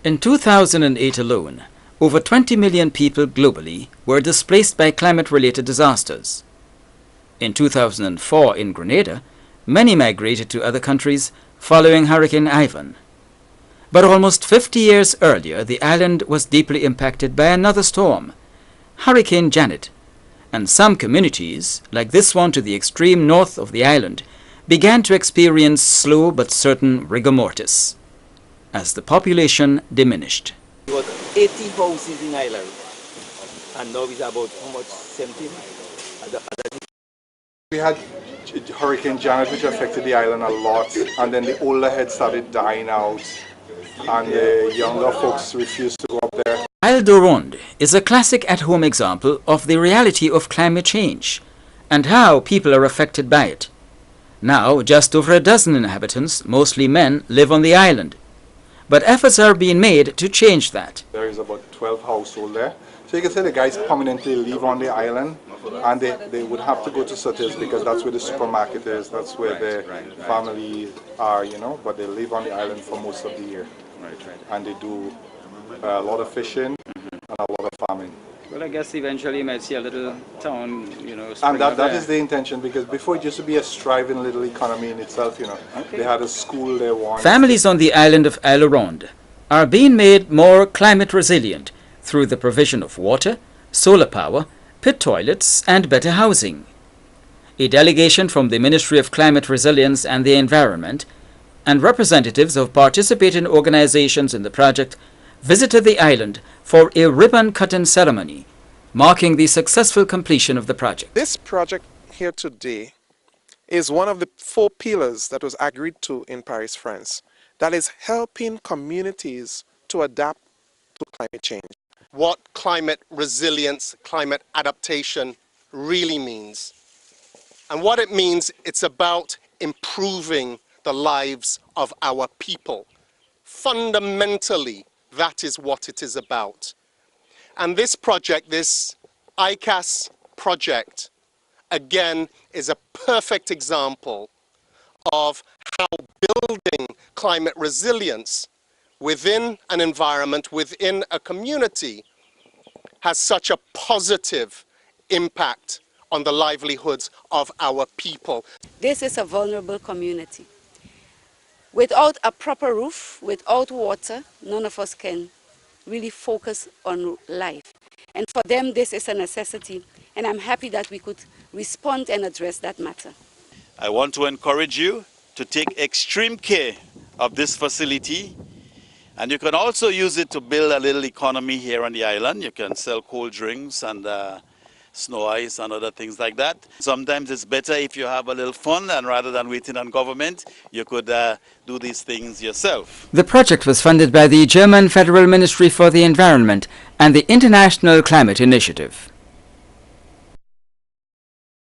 In 2008 alone, over 20 million people globally were displaced by climate-related disasters. In 2004 in Grenada, many migrated to other countries following Hurricane Ivan. But almost 50 years earlier, the island was deeply impacted by another storm, Hurricane Janet, and some communities, like this one to the extreme north of the island, began to experience slow but certain rigor mortis as the population diminished. It was 80 houses in Ireland, and now it's about how much? 17? We had Hurricane Janet, which affected the island a lot, and then the older heads started dying out, and the younger folks refused to go up there. Isle de Rhonde is a classic at-home example of the reality of climate change and how people are affected by it. Now, just over a dozen inhabitants, mostly men, live on the island. But efforts are being made to change that. There is about 12 households there. So you can say the guys permanently live on the island, and they would have to go to Sutter's because that's where the supermarket is, that's where their families are, you know, but they live on the island for most of the year. And they do a lot of fishing and a lot of farming. Well, I guess eventually you might see a little town, you know. And that is the intention, because before it used to be a striving little economy in itself, you know. Okay. They had a school there once. Families on the island of Isle de Rhonde are being made more climate resilient through the provision of water, solar power, pit toilets and better housing. A delegation from the Ministry of Climate Resilience and the Environment and representatives of participating organizations in the project visited the island for a ribbon-cutting ceremony, marking the successful completion of the project. This project here today is one of the 4 pillars that was agreed to in Paris, France, that is helping communities to adapt to climate change. What climate resilience, climate adaptation really means. And what it means, it's about improving the lives of our people. Fundamentally, that is what it is about. And this project, this ICAS project, again, is a perfect example of how building climate resilience within an environment, within a community, has such a positive impact on the livelihoods of our people. This is a vulnerable community. Without a proper roof, without water, none of us can really focus on life. And for them, this is a necessity, and I'm happy that we could respond and address that matter. I want to encourage you to take extreme care of this facility, and you can also use it to build a little economy here on the island. You can sell cold drinks and snow ice and other things like that. Sometimes it's better if you have a little fun, and rather than waiting on government, you could do these things yourself. The project was funded by the German Federal Ministry for the Environment and the International Climate Initiative.